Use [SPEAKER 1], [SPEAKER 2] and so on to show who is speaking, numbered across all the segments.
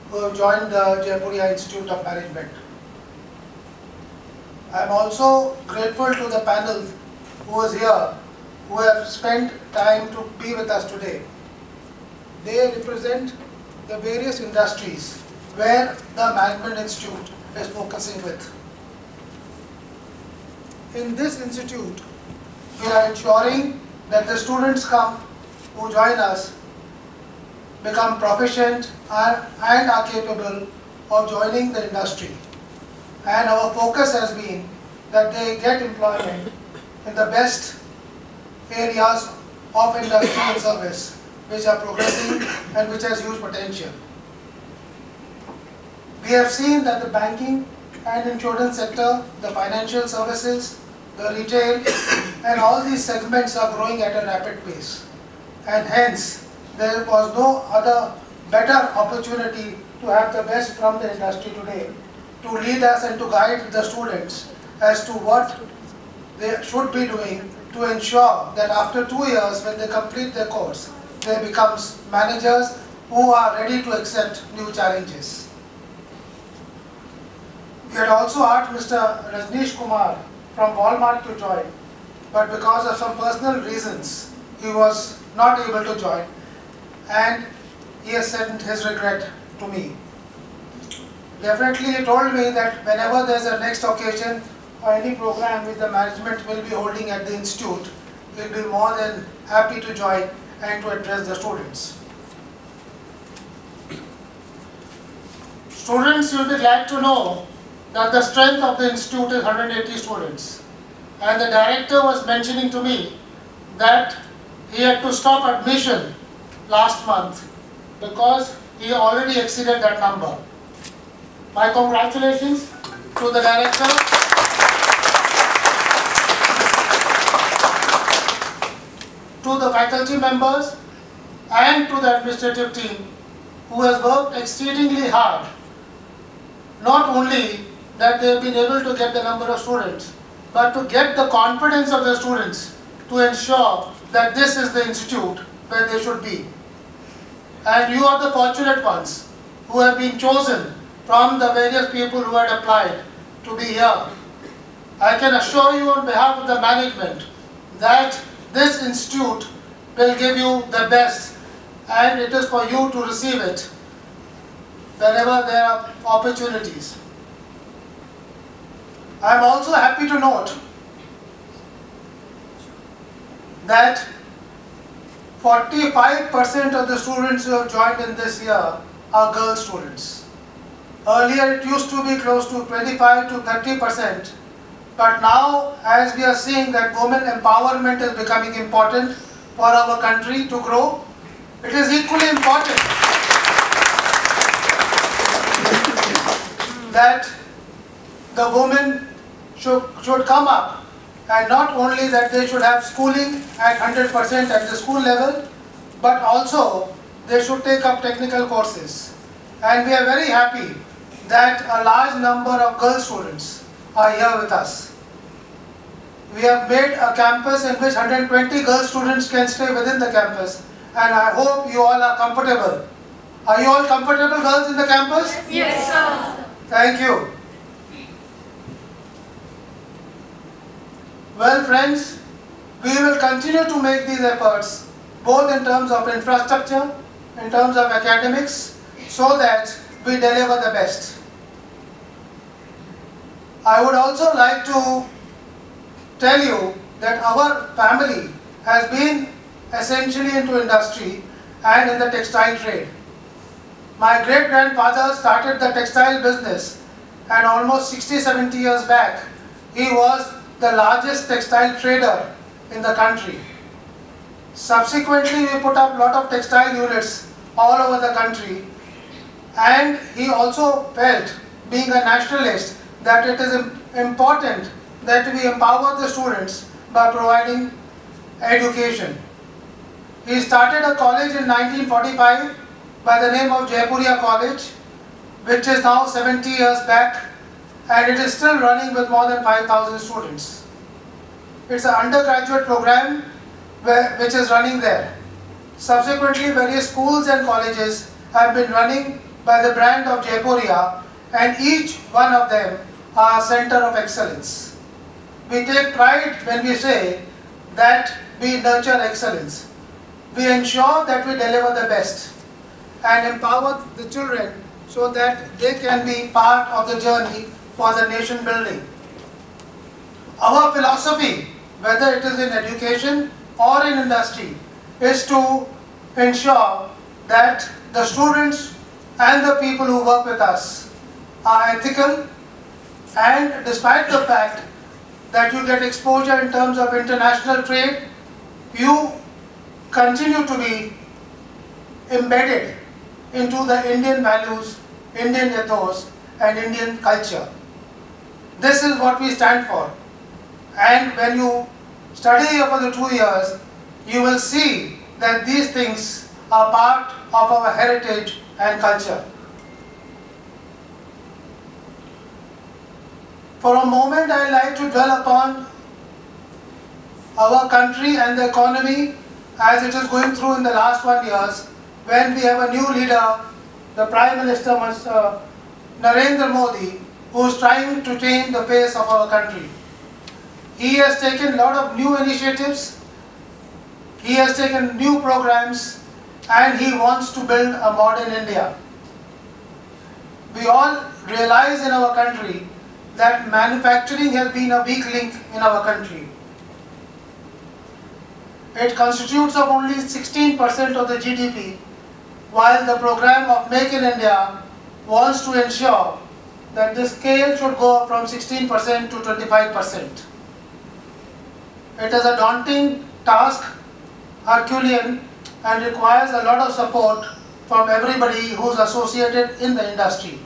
[SPEAKER 1] who have joined the Jaipuria Institute of Management. I am also grateful to the panel who is here, who have spent time to be with us today. They represent the various industries where the Management Institute is focusing with. In this institute, we are ensuring that the students who join us become proficient and are capable of joining the industry. And our focus has been that they get employment in the best areas of industry and service, which are progressing and which has huge potential. We have seen that the banking and insurance sector, the financial services, the retail, and all these segments are growing at a rapid pace. And hence, there was no other better opportunity to have the best from the industry today to lead us and to guide the students as to what they should be doing to ensure that after 2 years, when they complete their course, they become managers who are ready to accept new challenges. We had also asked Mr. Rajneesh Kumar from Walmart to join, but because of some personal reasons, he was not able to join, and he has sent his regret to me. Definitely he told me that whenever there is a next occasion or any program which the management will be holding at the institute, he will be more than happy to join and to address the students. Students, you will be glad to know that the strength of the institute is 180 students. And the director was mentioning to me that he had to stop admission last month because he already exceeded that number. My congratulations to the director, to the faculty members, and to the administrative team who has worked exceedingly hard. Not only that they have been able to get the number of students, but to get the confidence of the students to ensure that this is the institute where they should be. And you are the fortunate ones who have been chosen from the various people who had applied to be here. I can assure you on behalf of the management that this institute will give you the best, and it is for you to receive it whenever there are opportunities. I am also happy to note that 45% of the students who have joined in this year are girl students. Earlier it used to be close to 25 to 30%, but now as we are seeing that women empowerment is becoming important for our country to grow, it is equally important that the women should come up, and not only that they should have schooling at 100% at the school level, but also they should take up technical courses. And we are very happy that a large number of girl students are here with us. We have made a campus in which 120 girl students can stay within the campus, and I hope you all are comfortable. Are you all comfortable, girls, in the campus?
[SPEAKER 2] Yes, sir.
[SPEAKER 1] Thank you. Well, friends, we will continue to make these efforts, both in terms of infrastructure, in terms of academics, so that we deliver the best. I would also like to tell you that our family has been essentially into industry and in the textile trade. My great-grandfather started the textile business, and almost 60-70 years back, he was the largest textile trader in the country. Subsequently, we put up a lot of textile units all over the country, and he also felt, being a nationalist, that it is important that we empower the students by providing education. He started a college in 1945 by the name of Jaipuria College, which is now 70 years back, and it is still running with more than 5,000 students. It's an undergraduate program which is running there. Subsequently, various schools and colleges have been running by the brand of Jaipuria, and each one of them are a center of excellence. We take pride when we say that we nurture excellence. We ensure that we deliver the best and empower the children so that they can be part of the journey for the nation building. Our philosophy, whether it is in education or in industry, is to ensure that the students and the people who work with us are ethical, and despite the fact that you get exposure in terms of international trade, you continue to be embedded into the Indian values, Indian ethos and Indian culture. This is what we stand for, and when you study here for the 2 years, you will see that these things are part of our heritage and culture. For a moment, I would like to dwell upon our country and the economy as it is going through in the last 1 year, when we have a new leader, the Prime Minister Narendra Modi, who is trying to change the face of our country. He has taken a lot of new initiatives, he has taken new programs, and he wants to build a modern India. We all realize in our country that manufacturing has been a weak link in our country. It constitutes of only 16% of the GDP, while the program of Make in India wants to ensure that the scale should go up from 16% to 25%. It is a daunting task, Herculean, and requires a lot of support from everybody who is associated in the industry.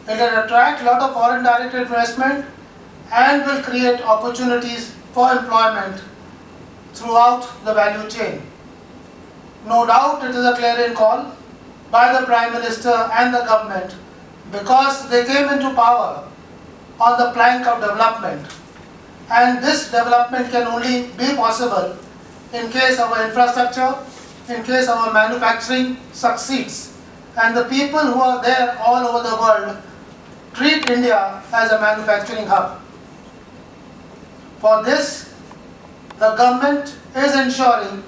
[SPEAKER 1] It will attract a lot of foreign direct investment and will create opportunities for employment throughout the value chain. No doubt it is a clarion call by the Prime Minister and the government, because they came into power on the plank of development, and this development can only be possible in case our infrastructure, in case our manufacturing succeeds, and the people who are there all over the world treat India as a manufacturing hub. For this, the government is ensuring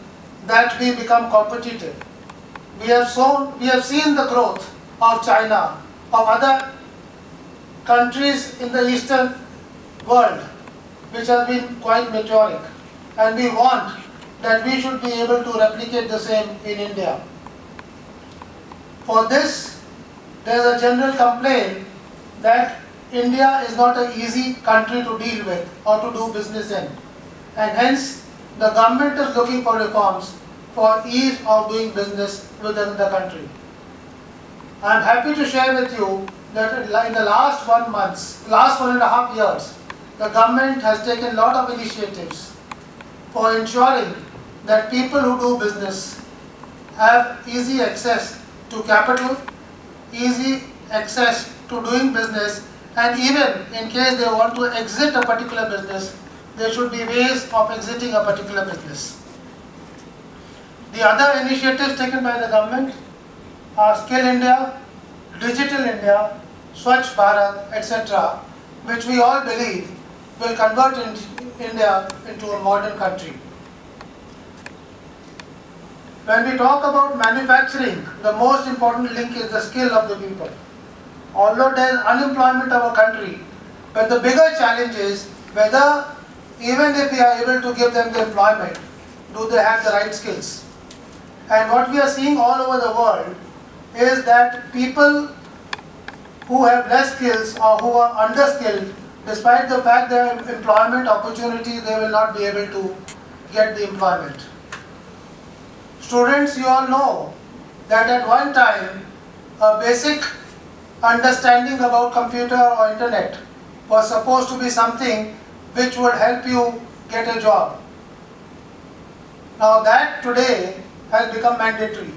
[SPEAKER 1] that we become competitive. We have seen the growth of China, of other countries in the Eastern world, which has been quite meteoric, and we want that we should be able to replicate the same in India. For this, there is a general complaint that India is not an easy country to deal with or to do business in, and hence the government is looking for reforms for ease of doing business within the country. I am happy to share with you that in the last 1.5 years, the government has taken a lot of initiatives for ensuring that people who do business have easy access to capital, easy access to doing business, and even in case they want to exit a particular business, there should be ways of exiting a particular business. The other initiatives taken by the government are Skill India, Digital India, Swachh Bharat, etc., which we all believe will convert India into a modern country. When we talk about manufacturing, the most important link is the skill of the people. Although there is unemployment in our country, but the bigger challenge is whether, even if we are able to give them the employment, do they have the right skills? And what we are seeing all over the world is that people who have less skills or who are underskilled, despite the fact they have employment opportunity, they will not be able to get the employment. Students, you all know that at one time a basic understanding about computer or internet was supposed to be something which would help you get a job. Now that today has become mandatory,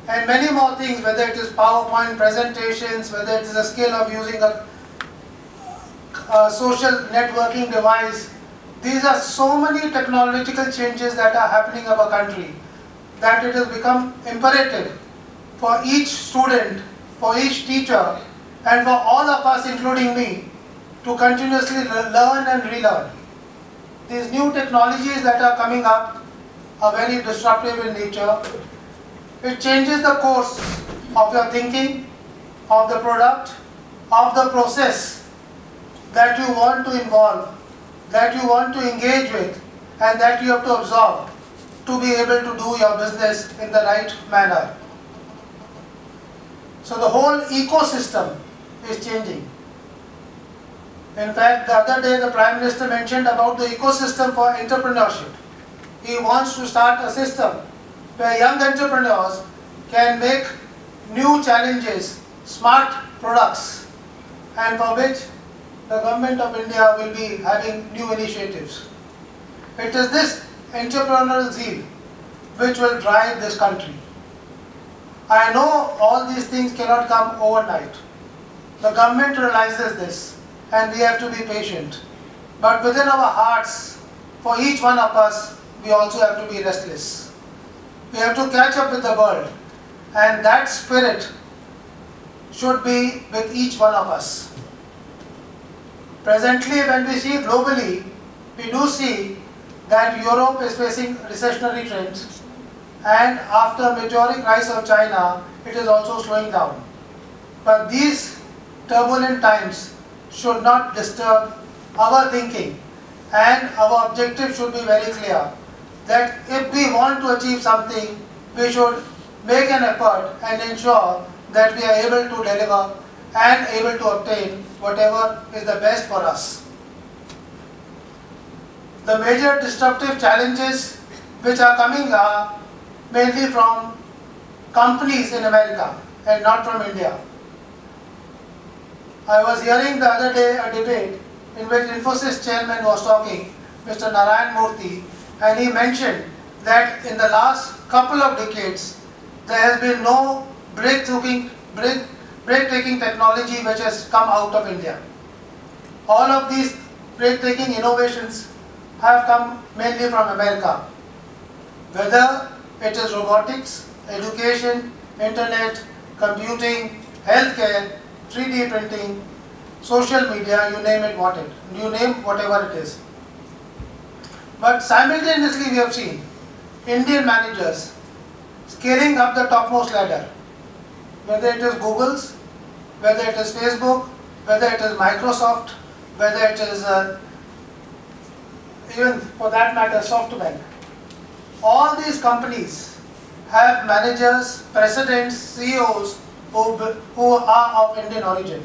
[SPEAKER 1] and many more things, whether it is PowerPoint presentations, whether it is a skill of using a social networking device. These are so many technological changes that are happening in our country that it has become imperative for each student, for each teacher, and for all of us, including me, to continuously learn and relearn. These new technologies that are coming up are very disruptive in nature. It changes the course of your thinking, of the product, of the process that you want to involve, that you want to engage with, and that you have to absorb to be able to do your business in the right manner. So the whole ecosystem is changing. In fact, the other day the Prime Minister mentioned about the ecosystem for entrepreneurship. He wants to start a system where young entrepreneurs can make new challenges, smart products, and for which the Government of India will be having new initiatives. It is this entrepreneurial zeal which will drive this country. I know all these things cannot come overnight. The government realizes this and we have to be patient. But within our hearts, for each one of us, we also have to be restless. We have to catch up with the world, and that spirit should be with each one of us. Presently, when we see globally, we do see that Europe is facing recessionary trends, and after meteoric rise of China, it is also slowing down. But these turbulent times should not disturb our thinking, and our objective should be very clear, that if we want to achieve something, we should make an effort and ensure that we are able to deliver and able to obtain whatever is the best for us. The major disruptive challenges which are coming are mainly from companies in America and not from India. I was hearing the other day a debate in which Infosys chairman was talking, Mr. Narayan Murthy, and he mentioned that in the last couple of decades there has been no breathtaking technology which has come out of India. All of these breathtaking innovations have come mainly from America. Whether it is robotics, education, internet, computing, healthcare, 3D printing, social media, you name it, whatever it is. But simultaneously we have seen Indian managers scaling up the topmost ladder, whether it is Google's, whether it is Facebook, whether it is Microsoft, whether it is even for that matter SoftBank. All these companies have managers, presidents, CEOs who are of Indian origin.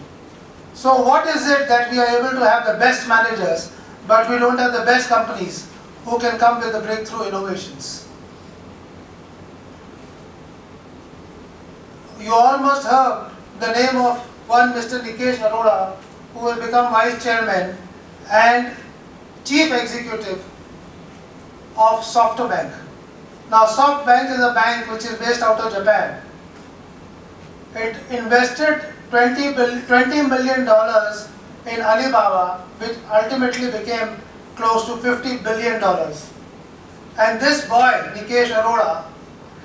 [SPEAKER 1] So what is it that we are able to have the best managers, but we don't have the best companies who can come with the breakthrough innovations? You all must heard the name of one Mr. Nikesh Arora, who will become Vice Chairman and Chief Executive of SoftBank. Now SoftBank is a bank which is based out of Japan. It invested $20 million in Alibaba, which ultimately became close to $50 billion. And this boy, Nikesh Arora,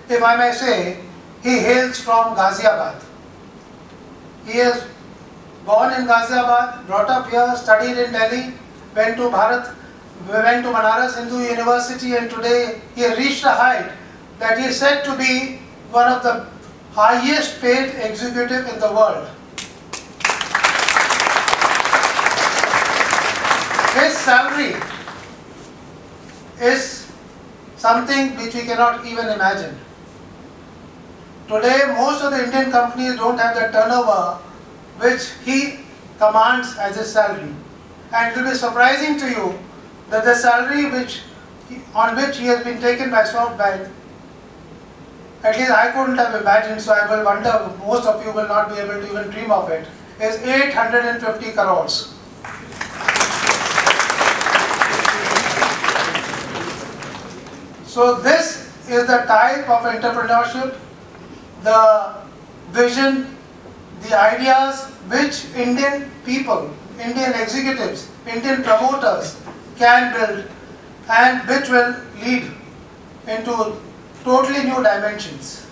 [SPEAKER 1] if I may say, he hails from Ghaziabad. He is born in Ghaziabad, brought up here, studied in Delhi, went to Banaras Hindu University, and today he reached a height that he is said to be one of the highest paid executive in the world. His salary is something which we cannot even imagine. Today, most of the Indian companies don't have the turnover which he commands as his salary. And it will be surprising to you that the salary on which he has been taken by SoftBank, at least I couldn't have imagined, so I will wonder, most of you will not be able to even dream of it, is 850 crores. So this is the type of entrepreneurship, the vision, the ideas which Indian people, Indian executives, Indian promoters can build, and which will lead into totally new dimensions.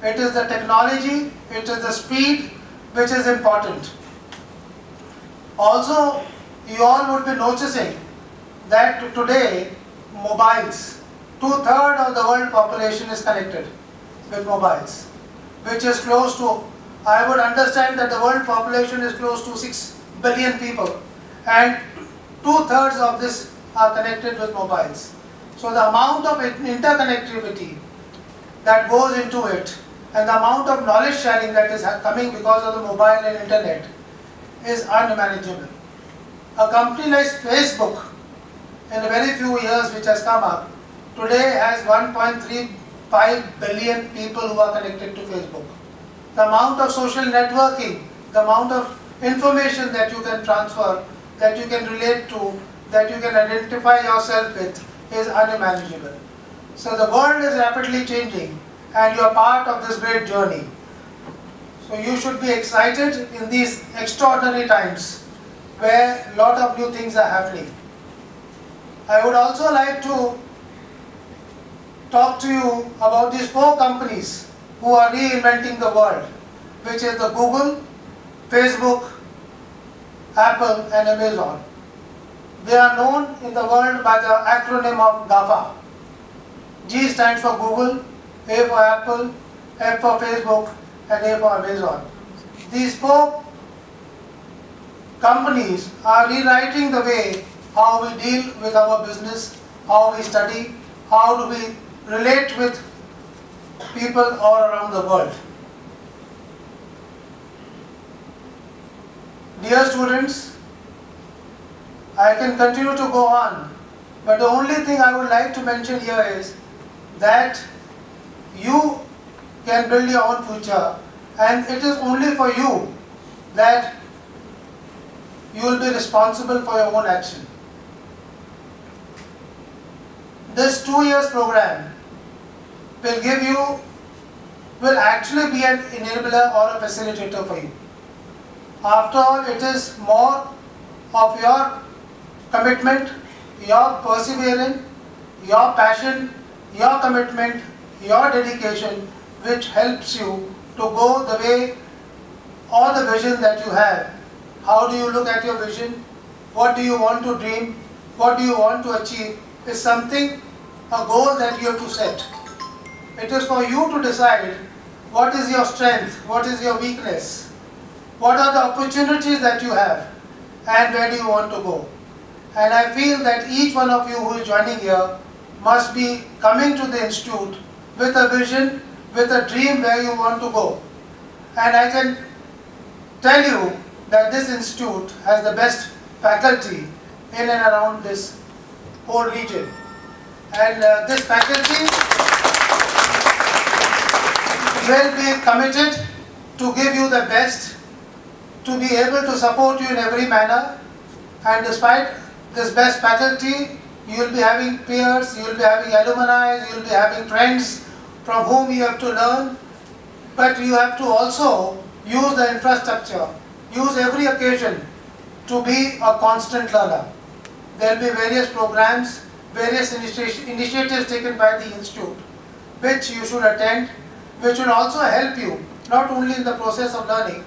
[SPEAKER 1] It is the technology, it is the speed which is important. Also, you all would be noticing that today mobiles, 2/3 of the world population is connected with mobiles, which is close to, I would understand that the world population is close to 6 billion people, and 2/3 of this are connected with mobiles. So the amount of interconnectivity that goes into it and the amount of knowledge sharing that is coming because of the mobile and internet is unmanageable. A company like Facebook, in a very few years which has come up, today has 1.35 billion people who are connected to Facebook. The amount of social networking, the amount of information that you can transfer, that you can relate to, that you can identify yourself with is unimaginable. So the world is rapidly changing and you are part of this great journey. So you should be excited in these extraordinary times where a lot of new things are happening. I would also like to talk to you about these 4 companies who are reinventing the world, which is the Google, Facebook, Apple and Amazon. They are known in the world by the acronym of GAFA. G stands for Google, A for Apple, F for Facebook and A for Amazon. These 4 companies are rewriting the way how we deal with our business, how we study, how do we relate with people all around the world. Dear students, I can continue to go on, but the only thing I would like to mention here is that you can build your own future, and it is only for you that you will be responsible for your own action. This 2 years program will actually be an enabler or a facilitator for you. After all, it is more of your commitment, your perseverance, your passion, your commitment, your dedication, which helps you to go the way or the vision that you have. How do you look at your vision? What do you want to dream? What do you want to achieve? Is something, a goal that you have to set. It is for you to decide what is your strength, what is your weakness, what are the opportunities that you have, and where do you want to go. And I feel that each one of you who is joining here must be coming to the institute with a vision, with a dream where you want to go. And I can tell you that this institute has the best faculty in and around this whole region. And this faculty will be committed to give you the best, to be able to support you in every manner. And despite this best faculty, you will be having peers, you will be having alumni, you will be having friends from whom you have to learn. But you have to also use the infrastructure, use every occasion to be a constant learner. There will be various programs, various initiatives taken by the institute, which you should attend, which will also help you not only in the process of learning,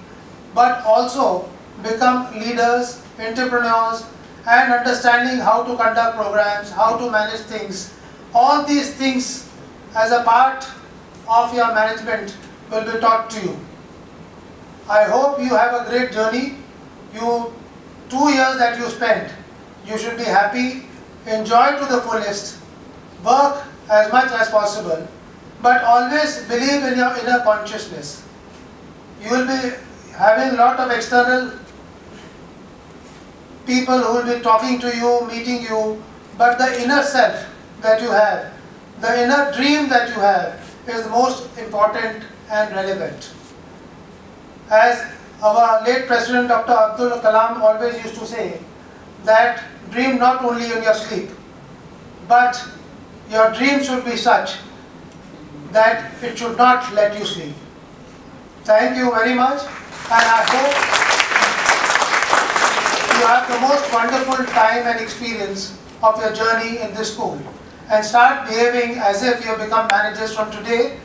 [SPEAKER 1] but also become leaders, entrepreneurs, and understanding how to conduct programs, how to manage things. All these things as a part of your management will be taught to you. I hope you have a great journey. 2 years that you spent, you should be happy, enjoy to the fullest, work as much as possible, but always believe in your inner consciousness. You will be having a lot of external people who will be talking to you, meeting you, but the inner self that you have, the inner dream that you have is most important and relevant. As our late President Dr. Abdul Kalam always used to say, that dream not only in your sleep, but your dream should be such that it should not let you sleep. Thank you very much, and I hope you have the most wonderful time and experience of your journey in this school, and start behaving as if you have become managers from today